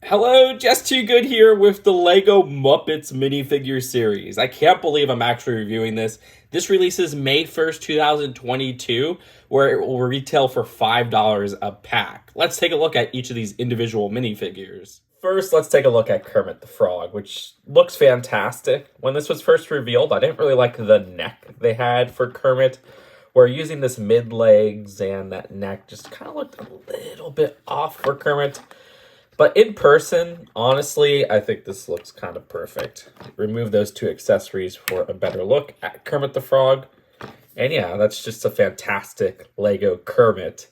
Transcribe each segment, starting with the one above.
Hello, Just Too Good here with the Lego Muppets Minifigure series. I can't believe I'm actually reviewing this. This releases May 1st, 2022, where it will retail for $5 a pack. Let's take a look at each of these individual minifigures. First, let's take a look at Kermit the Frog, which looks fantastic. When this was first revealed, I didn't really like the neck they had for Kermit, where using this mid-legs and that neck just kind of looked a little bit off for Kermit. But in person, honestly, I think this looks kind of perfect. Remove those two accessories for a better look at Kermit the Frog. And yeah, that's just a fantastic Lego Kermit.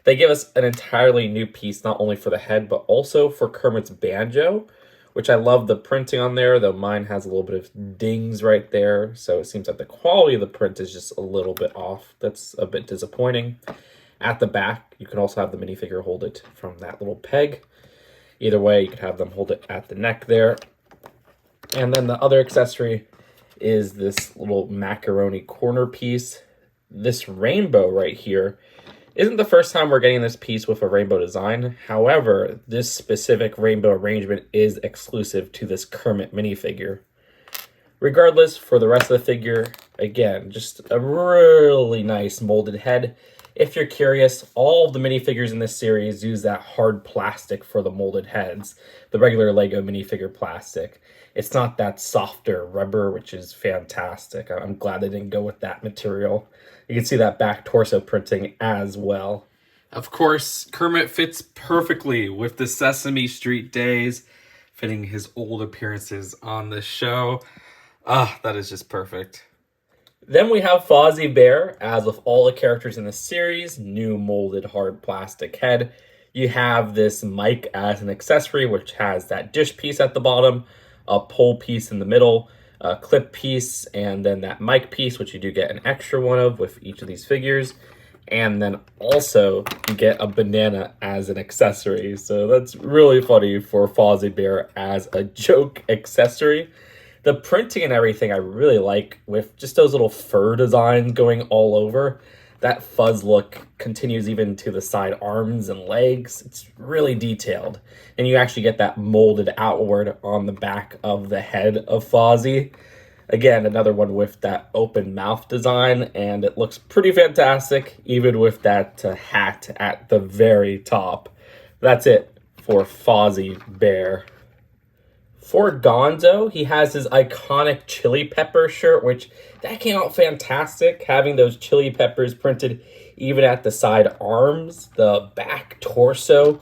They give us an entirely new piece, not only for the head, but also for Kermit's banjo, which I love the printing on there, though mine has a little bit of dings right there. So it seems like the quality of the print is just a little bit off. That's a bit disappointing. At the back, you can also have the minifigure hold it from that little peg. Either way, you could have them hold it at the neck there. And then the other accessory is this little macaroni corner piece. This rainbow right here isn't the first time we're getting this piece with a rainbow design. However, this specific rainbow arrangement is exclusive to this Kermit minifigure. Regardless, for the rest of the figure, again, just a really nice molded head. If you're curious, all of the minifigures in this series use that hard plastic for the molded heads, the regular Lego minifigure plastic. It's not that softer rubber, which is fantastic. I'm glad they didn't go with that material. You can see that back torso printing as well. Of course, Kermit fits perfectly with the Sesame Street days, fitting his old appearances on the show. That is just perfect. Then we have Fozzie Bear, as with all the characters in the series, new molded hard plastic head. You have this mic as an accessory, which has that dish piece at the bottom, a pole piece in the middle, a clip piece, and then that mic piece, which you do get an extra one of with each of these figures. And then also you get a banana as an accessory. So that's really funny for Fozzie Bear as a joke accessory. The printing and everything I really like, with just those little fur designs going all over. That fuzz look continues even to the side arms and legs. It's really detailed. And you actually get that molded outward on the back of the head of Fozzie. Again, another one with that open mouth design, and it looks pretty fantastic, even with that hat at the very top. That's it for Fozzie Bear. For Gonzo, he has his iconic chili pepper shirt, which that came out fantastic, having those chili peppers printed even at the side arms, the back torso,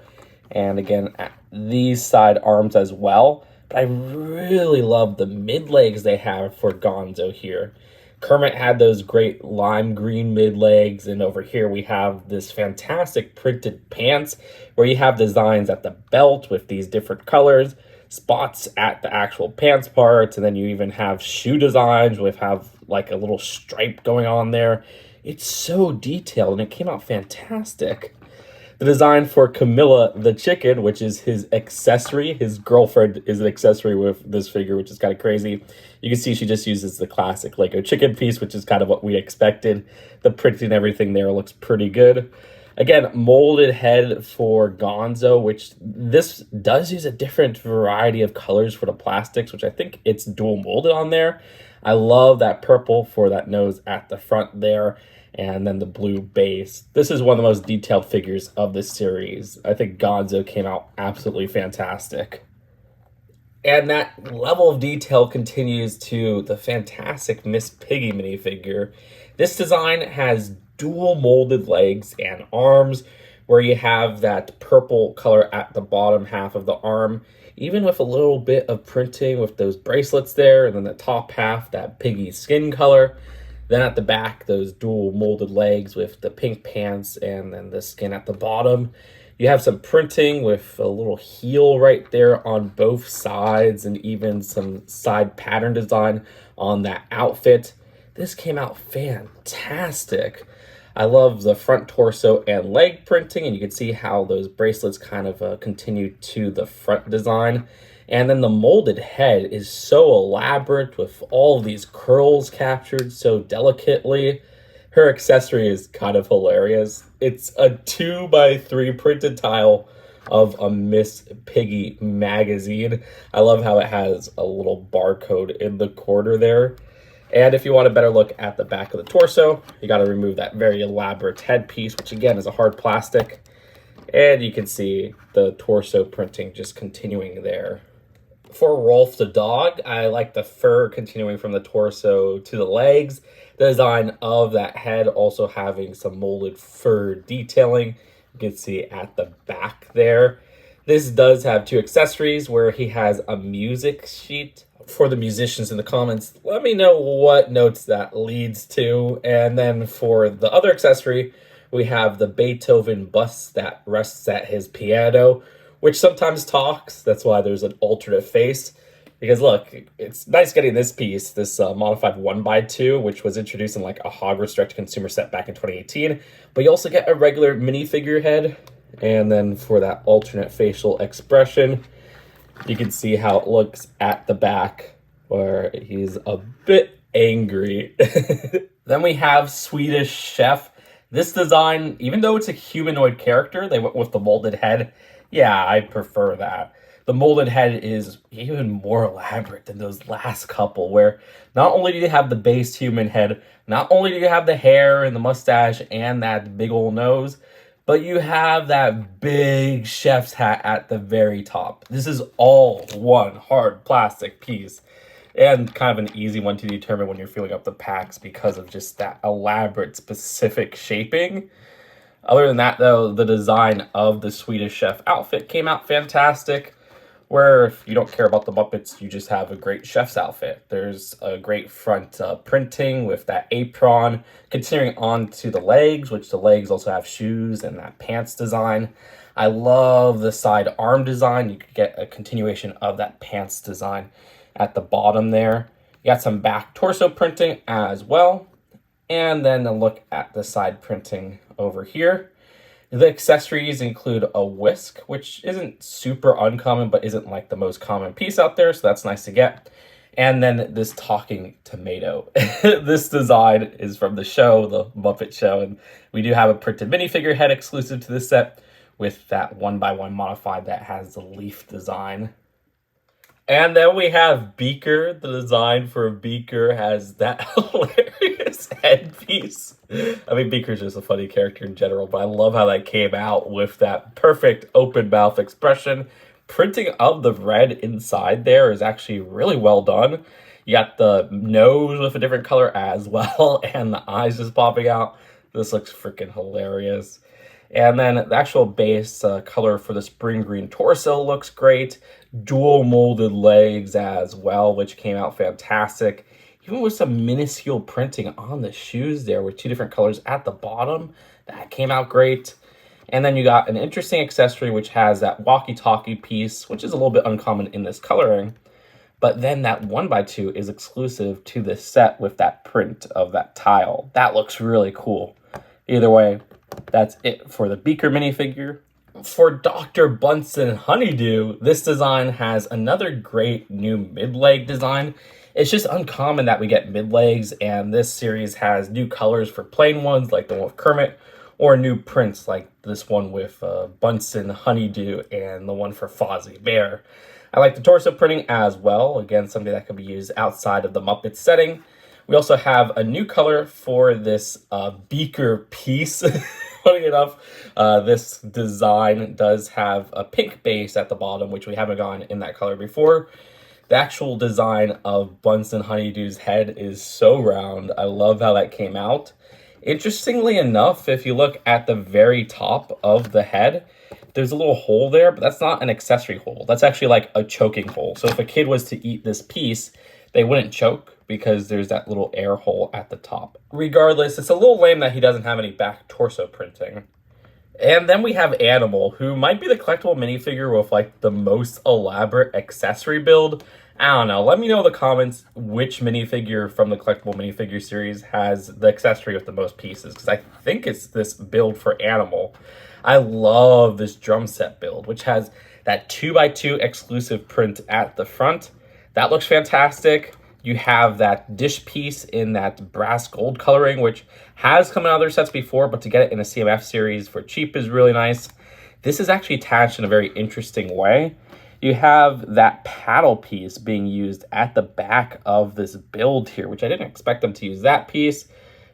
and again, at these side arms as well. But I really love the mid-legs they have for Gonzo here. Kermit had those great lime green mid-legs, and over here we have this fantastic printed pants where you have designs at the belt with these different colors, spots at the actual pants parts, and then you even have shoe designs with like a little stripe going on there. It's so detailed and it came out fantastic. The design for Camilla the chicken, which is his accessory, his girlfriend is an accessory with this figure, which is kind of crazy. You can see she just uses the classic Lego chicken piece, which is kind of what we expected. The printing and everything there looks pretty good. Again, molded head for Gonzo, which this does use a different variety of colors for the plastics, which I think it's dual molded on there. I love that purple for that nose at the front there, and then the blue base. This is one of the most detailed figures of this series. I think Gonzo came out absolutely fantastic. And that level of detail continues to the fantastic Miss Piggy minifigure. This design has dual molded legs and arms, where you have that purple color at the bottom half of the arm, even with a little bit of printing with those bracelets there, and then the top half, that Piggy skin color. Then at the back, those dual molded legs with the pink pants and then the skin at the bottom. You have some printing with a little heel right there on both sides, and even some side pattern design on that outfit. This came out fantastic. I love the front torso and leg printing, and you can see how those bracelets kind of continue to the front design. And then the molded head is so elaborate with all of these curls captured so delicately. Her accessory is kind of hilarious. It's a 2x3 printed tile of a Miss Piggy magazine. I love how it has a little barcode in the corner there. And if you want a better look at the back of the torso, you got to remove that very elaborate headpiece, which again is a hard plastic. And you can see the torso printing just continuing there. For Rowlf the Dog, I like the fur continuing from the torso to the legs. The design of that head also having some molded fur detailing. You can see at the back there. This does have two accessories where he has a music sheet. For the musicians in the comments, let me know what notes that leads to. And then for the other accessory, we have the Beethoven bust that rests at his piano, which sometimes talks. That's why there's an alternate face. Because look, it's nice getting this piece, this modified 1x2, which was introduced in like a Hogwarts direct-to-consumer set back in 2018. But you also get a regular minifigure head. And then for that alternate facial expression, you can see how it looks at the back, where he's a bit angry. Then we have Swedish Chef. This design, even though it's a humanoid character, they went with the molded head. Yeah, I prefer that. The molded head is even more elaborate than those last couple, where not only do you have the base human head, not only do you have the hair and the mustache and that big old nose, but you have that big chef's hat at the very top. This is all one hard plastic piece. And kind of an easy one to determine when you're filling up the packs because of just that elaborate, specific shaping. Other than that, though, the design of the Swedish Chef outfit came out fantastic. Where if you don't care about the Muppets, you just have a great chef's outfit. There's a great front printing with that apron, continuing on to the legs, which the legs also have shoes and that pants design. I love the side arm design. You could get a continuation of that pants design at the bottom there. You got some back torso printing as well. And then a look at the side printing over here. The accessories include a whisk, which isn't super uncommon, but isn't like the most common piece out there, so that's nice to get. And then this talking tomato. This design is from the show, the Muppet Show, and we do have a printed minifigure head exclusive to this set with that 1x1 modified that has the leaf design. And then we have Beaker. The design for Beaker has that hilarious headpiece. I mean, Beaker's just a funny character in general, but I love how that came out with that perfect open mouth expression. Printing of the red inside there is actually really well done. You got the nose with a different color as well, and the eyes just popping out. This looks freaking hilarious. And then the actual base color for the spring green torso looks great. Dual molded legs as well, which came out fantastic. Even with some minuscule printing on the shoes there with two different colors at the bottom, that came out great. And then you got an interesting accessory which has that walkie-talkie piece, which is a little bit uncommon in this coloring. But then that 1x2 is exclusive to this set with that print of that tile. That looks really cool. Either way, that's it for the Beaker minifigure. For Dr. Bunsen Honeydew, this design has another great new mid-leg design. It's just uncommon that we get mid-legs, and this series has new colors for plain ones, like the one with Kermit, or new prints like this one with Bunsen Honeydew and the one for Fozzie Bear. I like the torso printing as well. Again, something that can be used outside of the Muppets setting. We also have a new color for this Beaker piece. Funny enough, this design does have a pink base at the bottom, which we haven't gone in that color before. The actual design of Bunsen Honeydew's head is so round. I love how that came out. Interestingly enough, if you look at the very top of the head, there's a little hole there, but that's not an accessory hole. That's actually like a choking hole. So if a kid was to eat this piece, they wouldn't choke because there's that little air hole at the top. Regardless, it's a little lame that he doesn't have any back torso printing. And then we have Animal, who might be the collectible minifigure with like the most elaborate accessory build. I don't know. Let me know in the comments which minifigure from the collectible minifigure series has the accessory with the most pieces, because I think it's this build for Animal. I love this drum set build, which has that 2x2 exclusive print at the front. That looks fantastic. You have that dish piece in that brass gold coloring, which has come in other sets before, but to get it in a CMF series for cheap is really nice. This is actually attached in a very interesting way. You have that paddle piece being used at the back of this build here, which I didn't expect them to use that piece.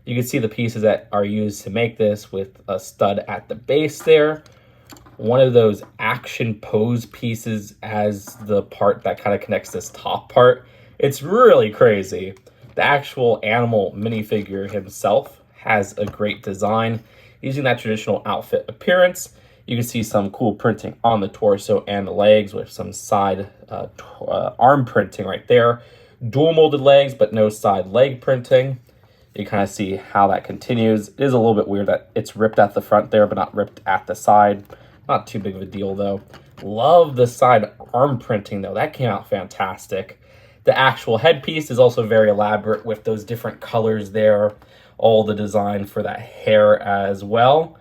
You can see the pieces that are used to make this with a stud at the base there. One of those action pose pieces as the part that kind of connects this top part. It's really crazy. The actual animal minifigure himself has a great design. Using that traditional outfit appearance, you can see some cool printing on the torso and the legs with some side arm printing right there. Dual molded legs, but no side leg printing. You kind of see how that continues. It is a little bit weird that it's ripped at the front there, but not ripped at the side. Not too big of a deal, though. Love the side arm printing, though. That came out fantastic. The actual headpiece is also very elaborate with those different colors there. All the design for that hair as well.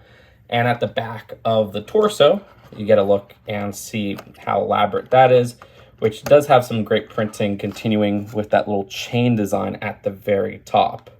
And at the back of the torso, you get a look and see how elaborate that is, which does have some great printing continuing with that little chain design at the very top.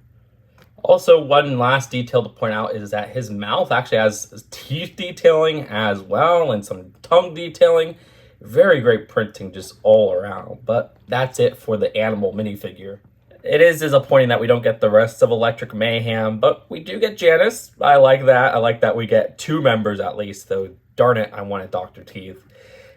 Also, one last detail to point out is that his mouth actually has teeth detailing as well and some tongue detailing. Very great printing just all around. But that's it for the animal minifigure. It is disappointing that we don't get the rest of Electric Mayhem, but we do get Janice. I like that. I like that we get 2 members at least, though darn it, I wanted Dr. Teeth.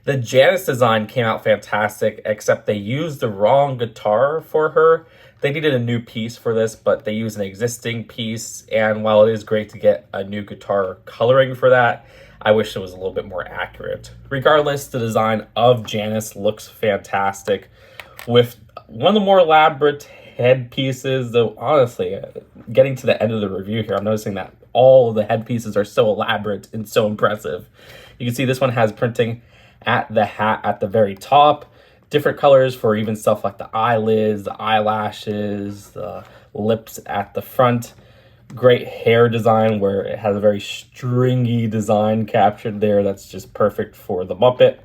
The Janice design came out fantastic, except they used the wrong guitar for her. They needed a new piece for this, but they used an existing piece, and while it is great to get a new guitar coloring for that, I wish it was a little bit more accurate. Regardless, the design of Janice looks fantastic with one of the more elaborate head pieces, though honestly, getting to the end of the review here, I'm noticing that all of the head pieces are so elaborate and so impressive. You can see this one has printing at the hat at the very top, different colors for even stuff like the eyelids, the eyelashes, the lips at the front. Great hair design where it has a very stringy design captured there that's just perfect for the Muppet.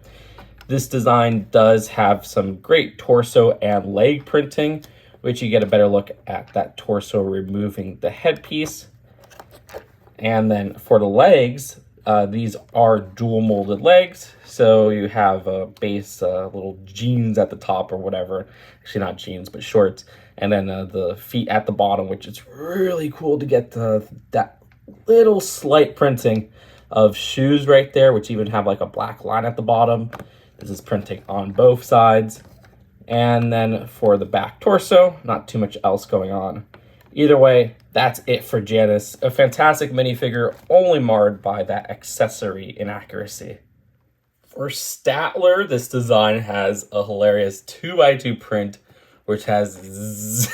This design does have some great torso and leg printing, which you get a better look at that torso removing the headpiece. And then for the legs, these are dual molded legs. So you have a base little jeans at the top or whatever. Actually not jeans, but shorts. And then the feet at the bottom, which is really cool to get that little slight printing of shoes right there, which even have like a black line at the bottom. This is printing on both sides. And then for the back torso, not too much else going on. Either way, that's it for Janice. A fantastic minifigure, only marred by that accessory inaccuracy. For Statler, this design has a hilarious 2x2 print, which has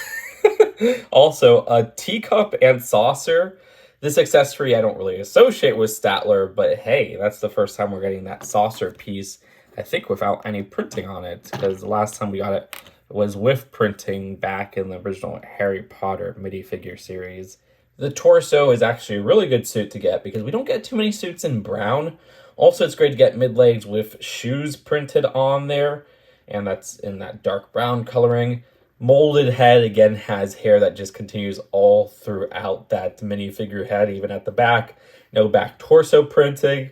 also a teacup and saucer. This accessory I don't really associate with Statler, but hey, that's the first time we're getting that saucer piece, I think without any printing on it, because the last time we got it was with printing back in the original Harry Potter minifigure series. The torso is actually a really good suit to get because we don't get too many suits in brown. Also, it's great to get mid-legs with shoes printed on there, and that's in that dark brown coloring. Molded head, again, has hair that just continues all throughout that minifigure head, even at the back. No back torso printing,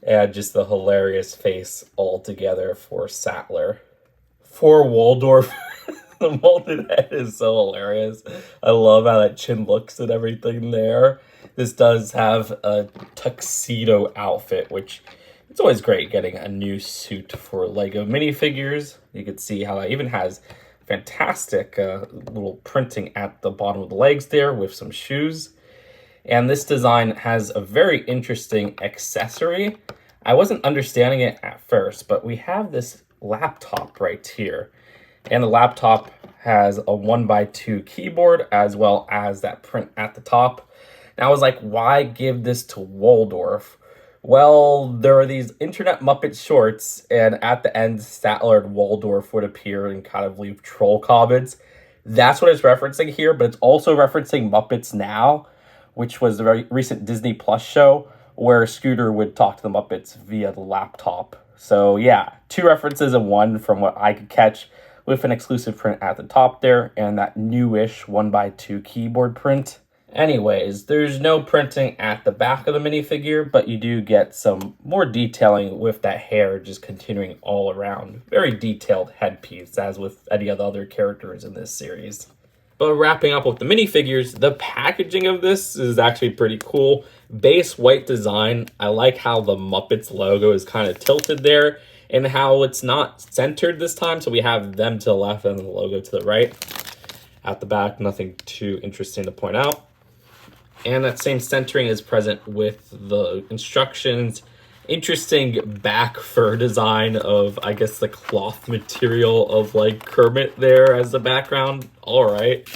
and just the hilarious face altogether for Statler. For Waldorf, the molded head is so hilarious. I love how that chin looks and everything there. This does have a tuxedo outfit, which it's always great getting a new suit for Lego minifigures. You can see how it even has fantastic little printing at the bottom of the legs there with some shoes. And this design has a very interesting accessory. I wasn't understanding it at first, but we have this laptop right here, and the laptop has a 1x2 keyboard as well as that print at the top. And I was like, why give this to Waldorf? Well, there are these Internet Muppet shorts, and at the end, Statler and Waldorf would appear and kind of leave troll comments. That's what it's referencing here, but it's also referencing Muppets Now, which was the very recent Disney Plus show where Scooter would talk to the Muppets via the laptop. So yeah, 2 references in one from what I could catch, with an exclusive print at the top there and that newish 1x2 keyboard print. Anyways, there's no printing at the back of the minifigure, but you do get some more detailing with that hair just continuing all around. Very detailed headpiece, as with any of the other characters in this series. But wrapping up with the minifigures, the packaging of this is actually pretty cool. Base white design. I like how the Muppets logo is kind of tilted there and how it's not centered this time. So we have them to the left and the logo to the right. At the back, nothing too interesting to point out. And that same centering is present with the instructions. Interesting back fur design of, I guess, the cloth material of like Kermit there as the background. All right.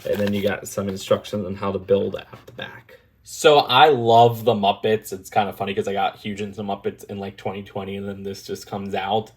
And then you got some instructions on how to build at the back. So I love the Muppets. It's kind of funny because I got huge into Muppets in like 2020 and then this just comes out.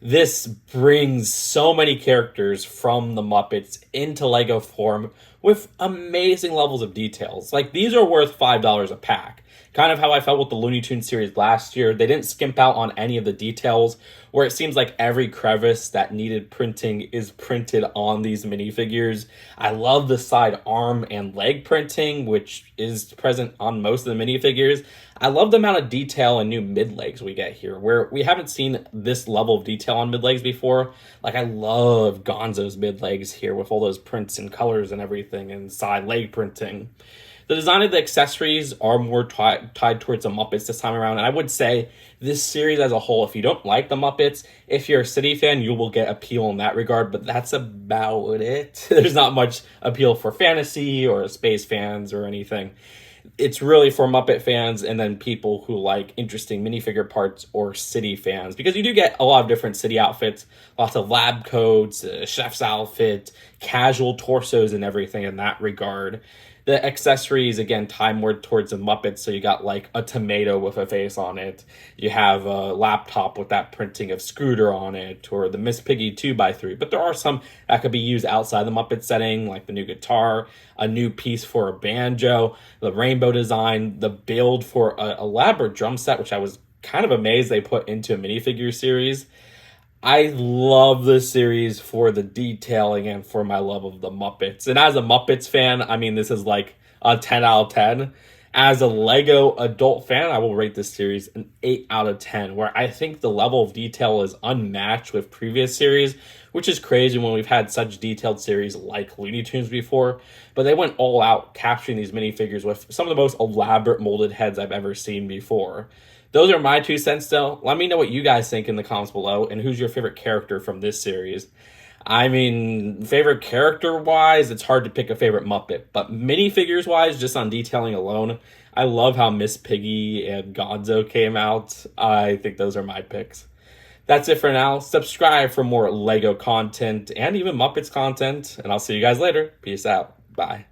This brings so many characters from the Muppets into Lego form with amazing levels of details. Like, these are worth $5 a pack. Kind of how I felt with the Looney Tunes series last year. They didn't skimp out on any of the details, where it seems like every crevice that needed printing is printed on these minifigures. I love the side arm and leg printing, which is present on most of the minifigures. I love the amount of detail and new mid-legs we get here, where we haven't seen this level of detail on mid-legs before. Like, I love Gonzo's mid-legs here with all those prints and colors and everything, and side leg printing. The design of the accessories are more tied towards the Muppets this time around. And I would say this series as a whole, if you don't like the Muppets, if you're a City fan, you will get appeal in that regard. But that's about it. There's not much appeal for fantasy or space fans or anything. It's really for Muppet fans and then people who like interesting minifigure parts or City fans. Because you do get a lot of different City outfits, lots of lab coats, chef's outfit, casual torsos and everything in that regard. The accessories, again, tie more towards the Muppets, so you got like a tomato with a face on it. You have a laptop with that printing of Scooter on it, or the Miss Piggy 2x3. But there are some that could be used outside the Muppet setting, like the new guitar, a new piece for a banjo, the rainbow design, the build for an elaborate drum set, which I was kind of amazed they put into a minifigure series. I love this series for the detailing and for my love of the Muppets. And as a Muppets fan, I mean, this is like a 10 out of 10. As a Lego adult fan, I will rate this series an 8 out of 10, where I think the level of detail is unmatched with previous series, which is crazy when we've had such detailed series like Looney Tunes before. But they went all out capturing these minifigures with some of the most elaborate molded heads I've ever seen before. Those are my 2 cents, though. Let me know what you guys think in the comments below, and who's your favorite character from this series. I mean, favorite character-wise, it's hard to pick a favorite Muppet, but minifigures-wise, just on detailing alone, I love how Miss Piggy and Gonzo came out. I think those are my picks. That's it for now. Subscribe for more Lego content and even Muppets content, and I'll see you guys later. Peace out. Bye.